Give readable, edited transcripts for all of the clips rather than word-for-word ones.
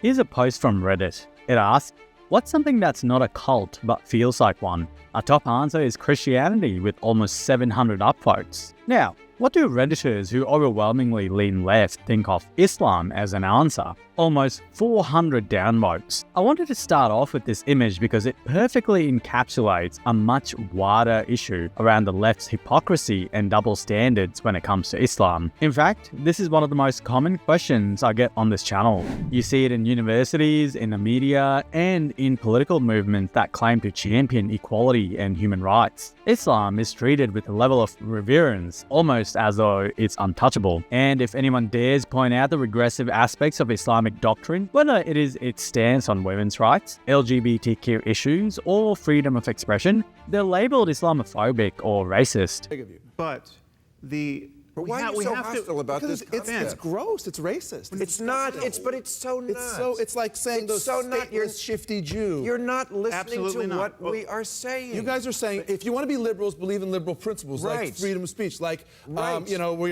Here's a post from Reddit. It asks, what's something that's not a cult but feels like one? Our top answer is Christianity with almost 700 upvotes. Now, what do Redditors who overwhelmingly lean left think of Islam as an answer? Almost 400 downvotes. I wanted to start off with this image because it perfectly encapsulates a much wider issue around the left's hypocrisy and double standards when it comes to Islam. In fact, this is one of the most common questions I get on this channel. You see it in universities, in the media, and in political movements that claim to champion equality and human rights. Islam is treated with a level of reverence, almost as though it's untouchable. And if anyone dares point out the regressive aspects of Islamic doctrine, whether it is its stance on women's rights, LGBTQ issues, or freedom of expression, they're labeled Islamophobic or racist. But why are you so hostile about this? It's gross. It's racist. It's not. But it's so not. It's like saying those stateless, shifty Jew. You're not listening to what we are saying. You guys are saying if you want to be liberals, believe in liberal principles like freedom of speech, like we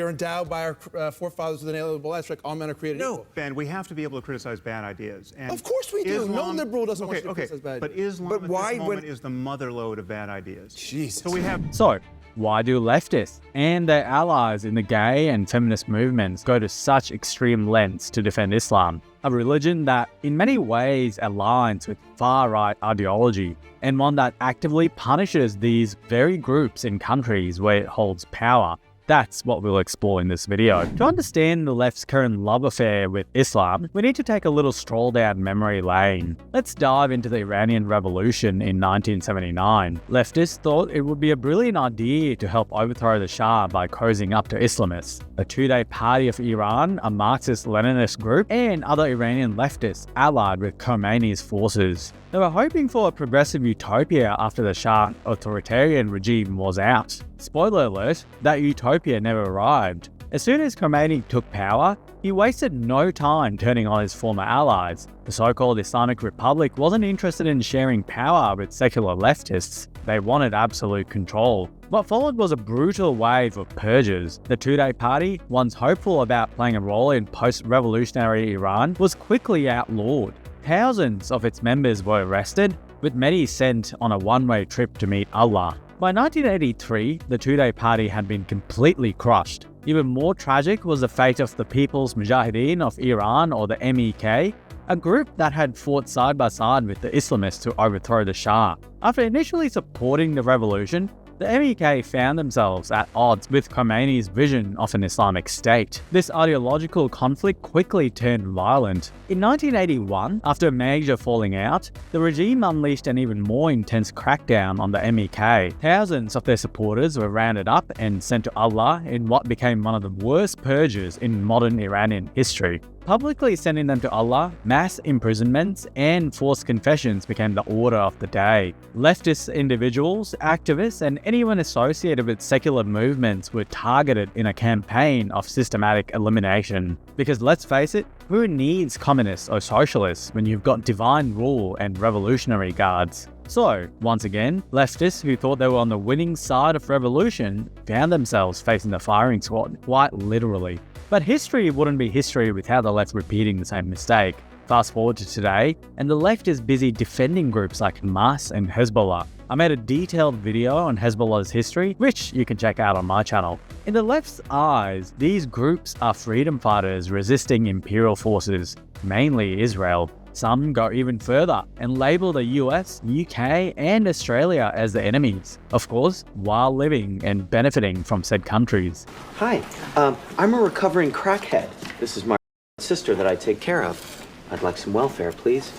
are endowed by our forefathers with an inalienable rights, like all men are created equal. Ben, we have to be able to criticize bad ideas. And of course we do. No liberal doesn't want to criticize bad ideas. But Islam at this moment is the motherlode of bad ideas. Jesus. So why do leftists and their allies in the gay and feminist movements go to such extreme lengths to defend Islam, a religion that in many ways aligns with far-right ideology, and one that actively punishes these very groups in countries where it holds power? That's what we'll explore in this video. To understand the left's current love affair with Islam, we need to take a little stroll down memory lane. Let's dive into the Iranian Revolution in 1979. Leftists thought it would be a brilliant idea to help overthrow the Shah by cozying up to Islamists. The Two-Day Party of Iran, a Marxist-Leninist group, and other Iranian leftists allied with Khomeini's forces. They were hoping for a progressive utopia after the Shah authoritarian regime was out. Spoiler alert, that utopia never arrived. As soon as Khomeini took power, he wasted no time turning on his former allies. The so-called Islamic Republic wasn't interested in sharing power with secular leftists. They wanted absolute control. What followed was a brutal wave of purges. The Two-Day Party, once hopeful about playing a role in post-revolutionary Iran, was quickly outlawed. Thousands of its members were arrested, with many sent on a one-way trip to meet Allah. By 1983, the Two-Day Party had been completely crushed. Even more tragic was the fate of the People's Mujahideen of Iran, or the MEK, a group that had fought side by side with the Islamists to overthrow the Shah. After initially supporting the revolution, the MEK found themselves at odds with Khomeini's vision of an Islamic state. This ideological conflict quickly turned violent. In 1981, after a major falling out, the regime unleashed an even more intense crackdown on the MEK. Thousands of their supporters were rounded up and sent to Allah in what became one of the worst purges in modern Iranian history. Publicly sending them to Allah, mass imprisonments, and forced confessions became the order of the day. Leftist individuals, activists, and anyone associated with secular movements were targeted in a campaign of systematic elimination. Because let's face it, who needs communists or socialists when you've got divine rule and revolutionary guards? So, once again, leftists who thought they were on the winning side of revolution found themselves facing the firing squad, quite literally. But history wouldn't be history without the left repeating the same mistake. Fast forward to today, and the left is busy defending groups like Hamas and Hezbollah. I made a detailed video on Hezbollah's history, which you can check out on my channel. In the left's eyes, these groups are freedom fighters resisting imperial forces, mainly Israel. Some go even further and label the US, UK, and Australia as the enemies, of course, while living and benefiting from said countries. Hi, I'm a recovering crackhead. This is my sister that I take care of. I'd like some welfare, please.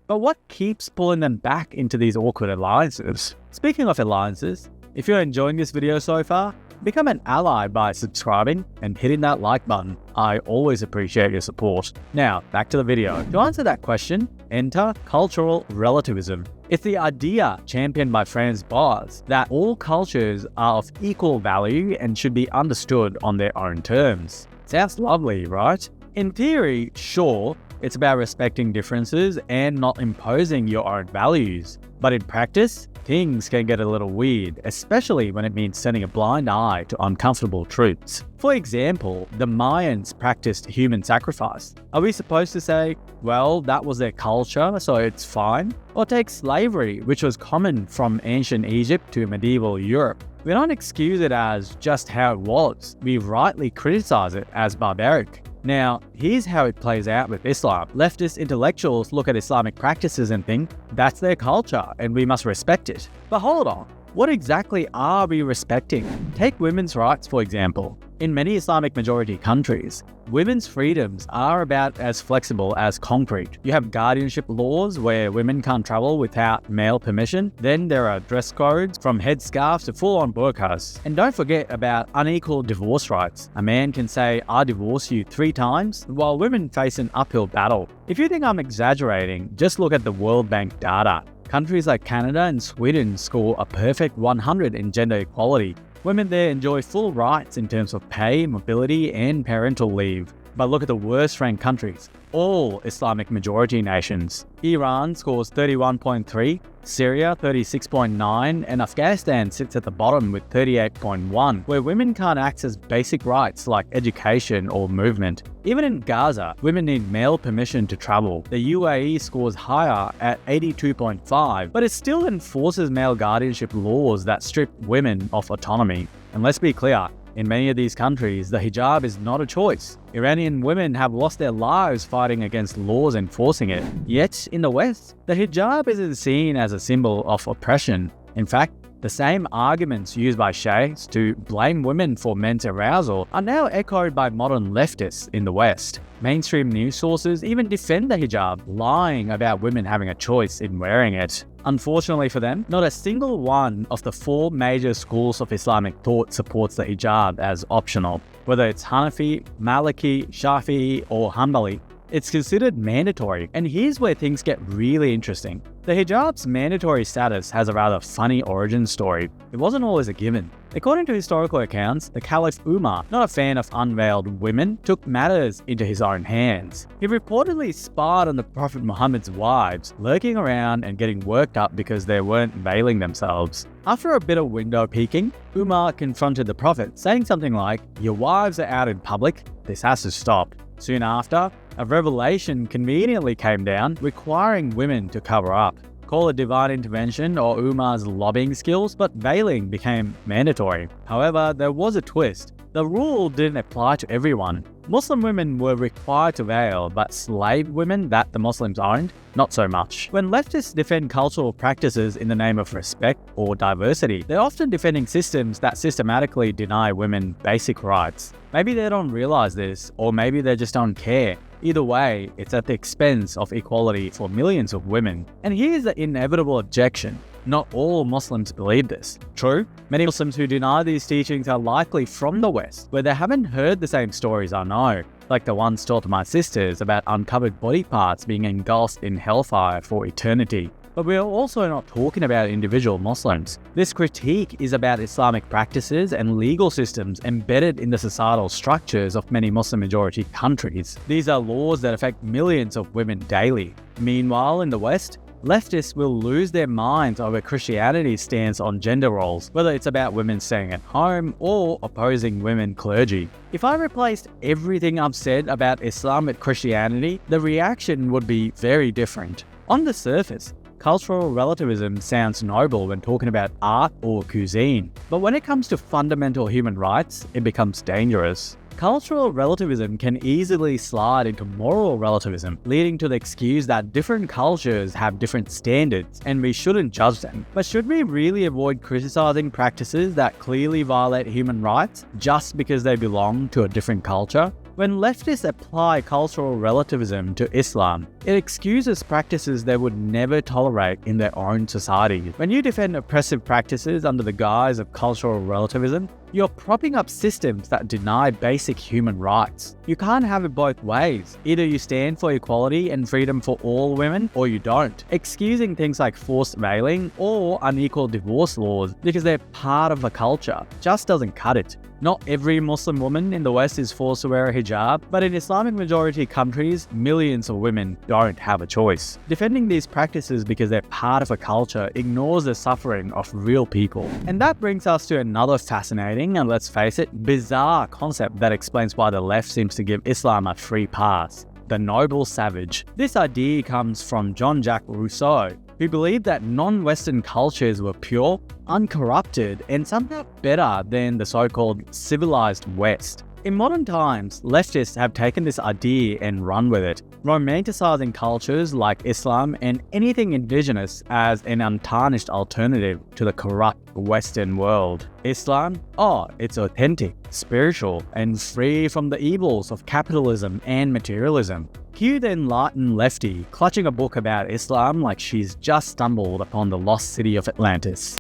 But what keeps pulling them back into these awkward alliances? Speaking of alliances, if you're enjoying this video so far, become an ally by subscribing and hitting that like button. I always appreciate your support. Now, back to the video. To answer that question, enter cultural relativism. It's the idea championed by Franz Boas that all cultures are of equal value and should be understood on their own terms. Sounds lovely, right? In theory, sure, It's about respecting differences and not imposing your own values. But in practice, things can get a little weird, especially when it means turning a blind eye to uncomfortable truths. For example, the Mayans practiced human sacrifice. Are we supposed to say, well, that was their culture, so it's fine? Or take slavery, which was common from ancient Egypt to medieval Europe. We don't excuse it as just how it was. We rightly criticize it as barbaric. Now, here's how it plays out with Islam. Leftist intellectuals look at Islamic practices and think that's their culture and we must respect it. But hold on, what exactly are we respecting? Take women's rights, for example. In many Islamic-majority countries, women's freedoms are about as flexible as concrete. You have guardianship laws where women can't travel without male permission. Then there are dress codes from headscarves to full-on burqas. And don't forget about unequal divorce rights. A man can say, I divorce you 3 times, while women face an uphill battle. If you think I'm exaggerating, just look at the World Bank data. Countries like Canada and Sweden score a perfect 100 in gender equality. Women there enjoy full rights in terms of pay, mobility, and parental leave. But look at the worst-ranked countries, all Islamic-majority nations. Iran scores 31.3, Syria 36.9, and Afghanistan sits at the bottom with 38.1, where women can't access basic rights like education or movement. Even in Gaza, women need male permission to travel. The UAE scores higher at 82.5, but it still enforces male guardianship laws that strip women of autonomy. And let's be clear, in many of these countries, the hijab is not a choice. Iranian women have lost their lives fighting against laws enforcing it. Yet, in the West, the hijab isn't seen as a symbol of oppression. In fact, the same arguments used by sheikhs to blame women for men's arousal are now echoed by modern leftists in the West. Mainstream news sources even defend the hijab, lying about women having a choice in wearing it. Unfortunately for them, not a single one of the 4 major schools of Islamic thought supports the hijab as optional. Whether it's Hanafi, Maliki, Shafi'i, or Hanbali, it's considered mandatory. And here's where things get really interesting. The hijab's mandatory status has a rather funny origin story. It wasn't always a given. According to historical accounts, the Caliph Umar, not a fan of unveiled women, took matters into his own hands. He reportedly spied on the Prophet Muhammad's wives, lurking around and getting worked up because they weren't veiling themselves. After a bit of window peeking, Umar confronted the Prophet, saying something like, "Your wives are out in public, this has to stop." Soon after, a revelation conveniently came down, requiring women to cover up. Call it divine intervention or Umar's lobbying skills, but veiling became mandatory. However, there was a twist. The rule didn't apply to everyone. Muslim women were required to veil, but slave women that the Muslims owned, not so much. When leftists defend cultural practices in the name of respect or diversity, they're often defending systems that systematically deny women basic rights. Maybe they don't realize this, or maybe they just don't care. Either way, it's at the expense of equality for millions of women. And here's the inevitable objection. Not all Muslims believe this. True, many Muslims who deny these teachings are likely from the West, where they haven't heard the same stories I know, like the ones told to my sisters about uncovered body parts being engulfed in hellfire for eternity. But we're also not talking about individual Muslims. This critique is about Islamic practices and legal systems embedded in the societal structures of many Muslim-majority countries. These are laws that affect millions of women daily. Meanwhile, in the West, leftists will lose their minds over Christianity's stance on gender roles, whether it's about women staying at home or opposing women clergy. If I replaced everything I've said about Islam with Christianity, the reaction would be very different. On the surface, cultural relativism sounds noble when talking about art or cuisine, but when it comes to fundamental human rights, it becomes dangerous. Cultural relativism can easily slide into moral relativism, leading to the excuse that different cultures have different standards and we shouldn't judge them. But should we really avoid criticizing practices that clearly violate human rights just because they belong to a different culture? When leftists apply cultural relativism to Islam, it excuses practices they would never tolerate in their own society. When you defend oppressive practices under the guise of cultural relativism, You're propping up systems that deny basic human rights. You can't have it both ways. Either you stand for equality and freedom for all women, or you don't. Excusing things like forced veiling or unequal divorce laws because they're part of a culture just doesn't cut it. Not every Muslim woman in the West is forced to wear a hijab, but in Islamic-majority countries, millions of women don't have a choice. Defending these practices because they're part of a culture ignores the suffering of real people. And that brings us to another fascinating and, let's face it, bizarre concept that explains why the left seems to give Islam a free pass: the noble savage. This idea comes from Jean-Jacques Rousseau, who believed that non-Western cultures were pure, uncorrupted, and somehow better than the so-called civilized West. In modern times, leftists have taken this idea and run with it, romanticizing cultures like Islam and anything indigenous as an untarnished alternative to the corrupt Western world. Islam? Oh, it's authentic, spiritual, and free from the evils of capitalism and materialism. Cue the enlightened lefty clutching a book about Islam like she's just stumbled upon the lost city of Atlantis.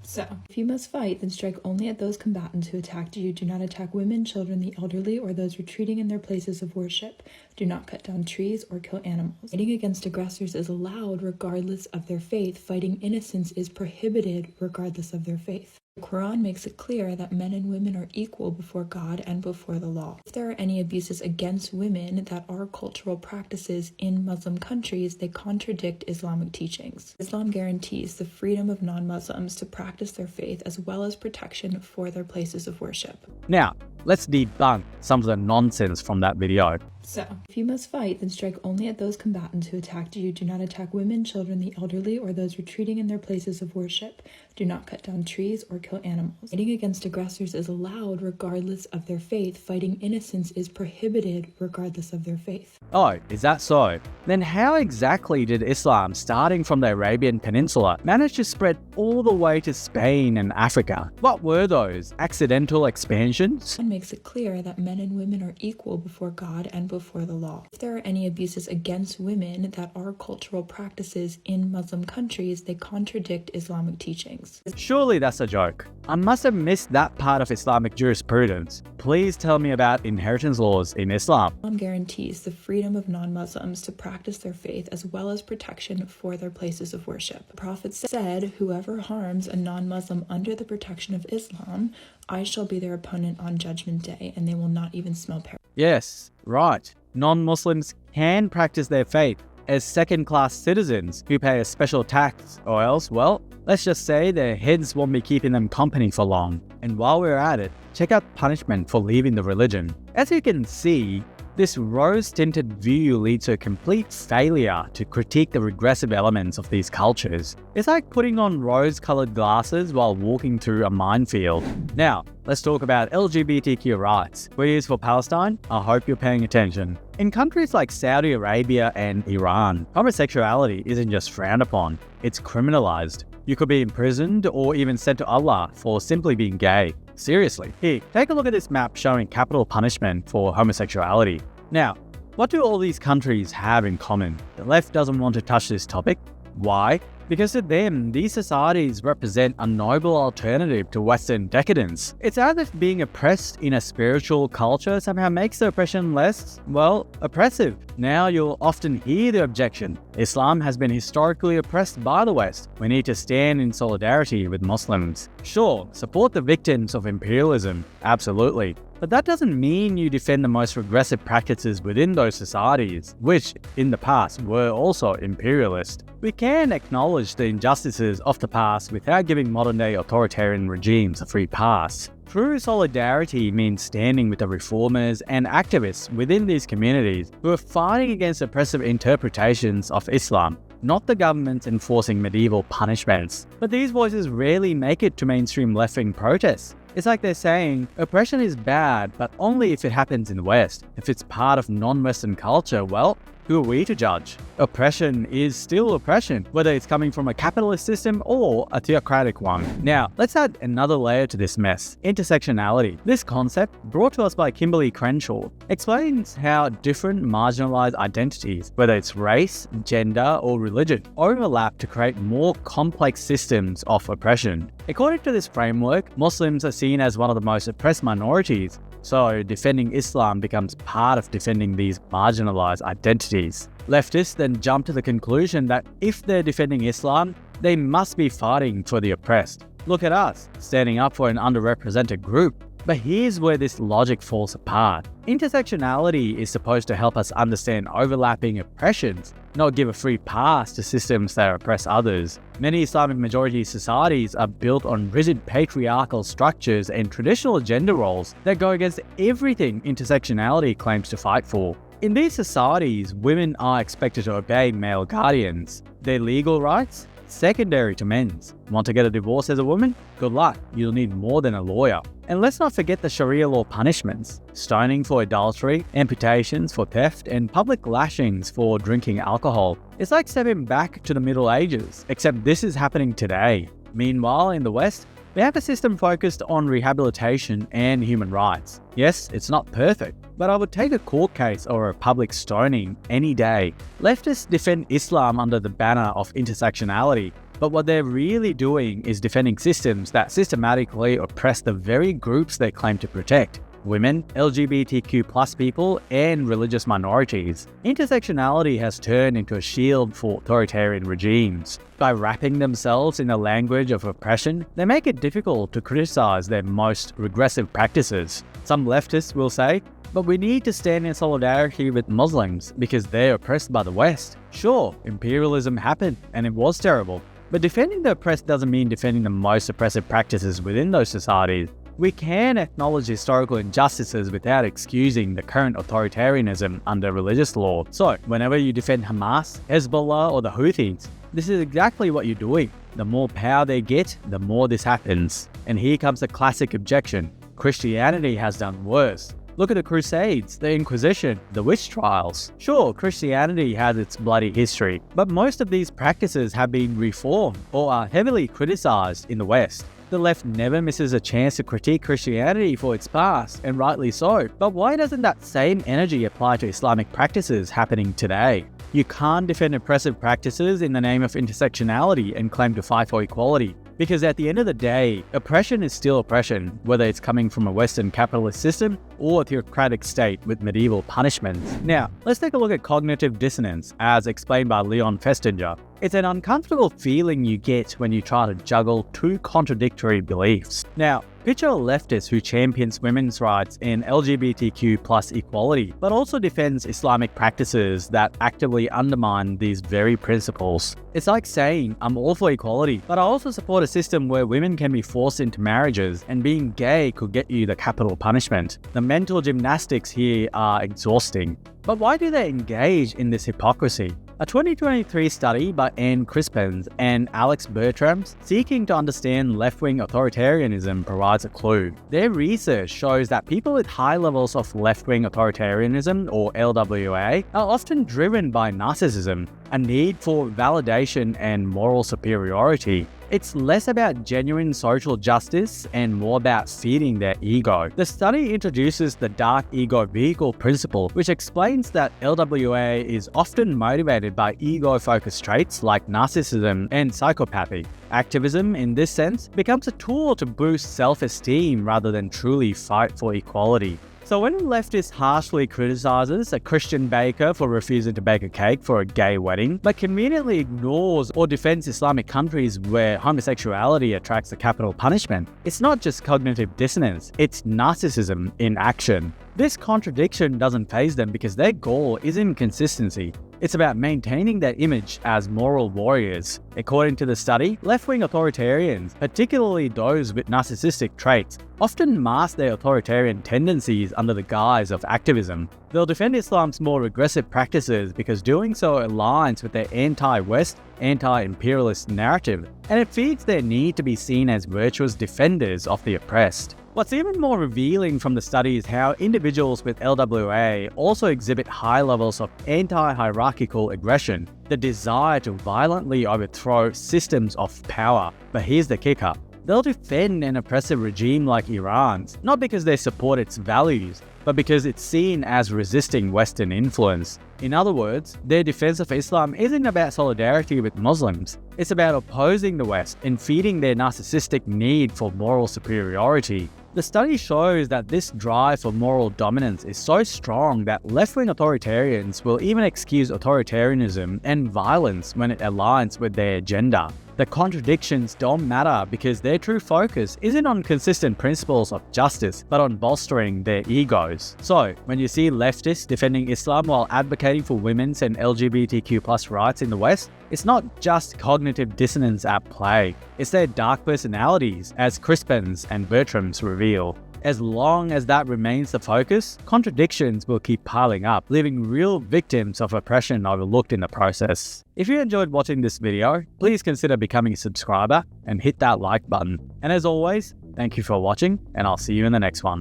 So, if you must fight, then strike only at those combatants who attacked you. Do not attack women, children, the elderly, or those retreating in their places of worship. Do not cut down trees or kill animals. Fighting against aggressors is allowed regardless of their faith. Fighting innocents is prohibited regardless of their faith. The Quran makes it clear that men and women are equal before God and before the law. If there are any abuses against women that are cultural practices in Muslim countries, they contradict Islamic teachings. Islam guarantees the freedom of non-Muslims to practice their faith as well as protection for their places of worship. Now, let's debunk some of the nonsense from that video. So, if you must fight, then strike only at those combatants who attacked you. Do not attack women, children, the elderly, or those retreating in their places of worship. Do not cut down trees or kill animals. Fighting against aggressors is allowed regardless of their faith. Fighting innocents is prohibited regardless of their faith. Oh, is that so? Then how exactly did Islam, starting from the Arabian Peninsula, manage to spread all the way to Spain and Africa? What were those accidental expansions? And makes it clear that men and women are equal before God and before the law. If there are any abuses against women that are cultural practices in Muslim countries, they contradict Islamic teachings. Surely that's a joke. I must have missed that part of Islamic jurisprudence. Please tell me about inheritance laws in Islam. Islam guarantees the freedom of non-Muslims to practice their faith as well as protection for their places of worship. The Prophet said, "Whoever harms a non-Muslim under the protection of Islam, I shall be their opponent on Judgment Day, and they will not even smell paradise." Yes, right. Non-Muslims can practice their faith as second-class citizens who pay a special tax, or else, well, let's just say their heads won't be keeping them company for long. And while we're at it, check out punishment for leaving the religion. As you can see, this rose-tinted view leads to a complete failure to critique the regressive elements of these cultures. It's like putting on rose-colored glasses while walking through a minefield. Now, let's talk about LGBTQ rights. Queers for Palestine? I hope you're paying attention. In countries like Saudi Arabia and Iran, homosexuality isn't just frowned upon, it's criminalized. You could be imprisoned or even sent to Allah for simply being gay. Seriously. Here, take a look at this map showing capital punishment for homosexuality. Now, what do all these countries have in common? The left doesn't want to touch this topic. Why? Because to them, these societies represent a noble alternative to Western decadence. It's as if being oppressed in a spiritual culture somehow makes the oppression less, well, oppressive. Now you'll often hear the objection: Islam has been historically oppressed by the West. We need to stand in solidarity with Muslims. Sure, support the victims of imperialism, absolutely. But that doesn't mean you defend the most regressive practices within those societies, which, in the past, were also imperialist. We can acknowledge the injustices of the past without giving modern-day authoritarian regimes a free pass. True solidarity means standing with the reformers and activists within these communities who are fighting against oppressive interpretations of Islam, not the governments enforcing medieval punishments. But these voices rarely make it to mainstream left-wing protests. It's like they're saying, oppression is bad, but only if it happens in the West. If it's part of non-Western culture, well, who are we to judge? Oppression is still oppression, whether it's coming from a capitalist system or a theocratic one. Now, let's add another layer to this mess: intersectionality. This concept, brought to us by Kimberly Crenshaw, explains how different marginalized identities, whether it's race, gender, or religion, overlap to create more complex systems of oppression. According to this framework, Muslims are seen as one of the most oppressed minorities, so defending Islam becomes part of defending these marginalized identities. Leftists then jump to the conclusion that if they're defending Islam, they must be fighting for the oppressed. Look at us, standing up for an underrepresented group. But here's where this logic falls apart. Intersectionality is supposed to help us understand overlapping oppressions, not give a free pass to systems that oppress others. Many Islamic-majority societies are built on rigid patriarchal structures and traditional gender roles that go against everything intersectionality claims to fight for. In these societies, women are expected to obey male guardians. Their legal rights? Secondary to men's. Want to get a divorce as a woman? Good luck, you'll need more than a lawyer. And let's not forget the Sharia law punishments: stoning for adultery, amputations for theft, and public lashings for drinking alcohol. It's like stepping back to the Middle Ages, except this is happening today. Meanwhile, in the West, we have a system focused on rehabilitation and human rights. Yes, it's not perfect, but I would take a court case or a public stoning any day. Leftists defend Islam under the banner of intersectionality, but what they're really doing is defending systems that systematically oppress the very groups they claim to protect: women, LGBTQ+ people, and religious minorities. Intersectionality has turned into a shield for authoritarian regimes. By wrapping themselves in the language of oppression, they make it difficult to criticize their most regressive practices. Some leftists will say, but we need to stand in solidarity with Muslims because they're oppressed by the West. Sure, imperialism happened and it was terrible, but defending the oppressed doesn't mean defending the most oppressive practices within those societies. We can acknowledge historical injustices without excusing the current authoritarianism under religious law. So, whenever you defend Hamas, Hezbollah, or the Houthis, this is exactly what you're doing. The more power they get, the more this happens. And here comes the classic objection: Christianity has done worse. Look at the Crusades, the Inquisition, the witch trials. Sure, Christianity has its bloody history, but most of these practices have been reformed or are heavily criticized in the West. The left never misses a chance to critique Christianity for its past, and rightly so. But why doesn't that same energy apply to Islamic practices happening today? You can't defend oppressive practices in the name of intersectionality and claim to fight for equality. Because at the end of the day, oppression is still oppression, whether it's coming from a Western capitalist system or a theocratic state with medieval punishments. Now, let's take a look at cognitive dissonance, as explained by Leon Festinger. It's an uncomfortable feeling you get when you try to juggle two contradictory beliefs. Now, picture a leftist who champions women's rights and LGBTQ+ equality, but also defends Islamic practices that actively undermine these very principles. It's like saying, I'm all for equality, but I also support a system where women can be forced into marriages and being gay could get you the capital punishment. The mental gymnastics here are exhausting. But why do they engage in this hypocrisy? A 2023 study by Anne Crispins and Alex Bertrams seeking to understand left-wing authoritarianism provides a clue. Their research shows that people with high levels of left-wing authoritarianism, or LWA, are often driven by narcissism, a need for validation and moral superiority. It's less about genuine social justice and more about feeding their ego. The study introduces the dark ego vehicle principle, which explains that LWA is often motivated by ego-focused traits like narcissism and psychopathy. Activism, in this sense, becomes a tool to boost self-esteem rather than truly fight for equality. So when a leftist harshly criticizes a Christian baker for refusing to bake a cake for a gay wedding, but conveniently ignores or defends Islamic countries where homosexuality attracts the capital punishment, it's not just cognitive dissonance, it's narcissism in action. This contradiction doesn't faze them because their goal isn't consistency. It's about maintaining their image as moral warriors. According to the study, left-wing authoritarians, particularly those with narcissistic traits, often mask their authoritarian tendencies under the guise of activism. They'll defend Islam's more regressive practices because doing so aligns with their anti-West anti-imperialist narrative, and it feeds their need to be seen as virtuous defenders of the oppressed. What's even more revealing from the study is how individuals with LWA also exhibit high levels of anti-hierarchical aggression, the desire to violently overthrow systems of power. But here's the kicker. They'll defend an oppressive regime like Iran's, not because they support its values, but because it's seen as resisting Western influence. In other words, their defense of Islam isn't about solidarity with Muslims. It's about opposing the West and feeding their narcissistic need for moral superiority. The study shows that this drive for moral dominance is so strong that left-wing authoritarians will even excuse authoritarianism and violence when it aligns with their agenda. The contradictions don't matter because their true focus isn't on consistent principles of justice, but on bolstering their egos. So, when you see leftists defending Islam while advocating for women's and LGBTQ+ rights in the West, it's not just cognitive dissonance at play. It's their dark personalities, as Crispin's and Bertram's reveal. As long as that remains the focus, contradictions will keep piling up, leaving real victims of oppression overlooked in the process. If you enjoyed watching this video, please consider becoming a subscriber and hit that like button. And as always, thank you for watching, and I'll see you in the next one.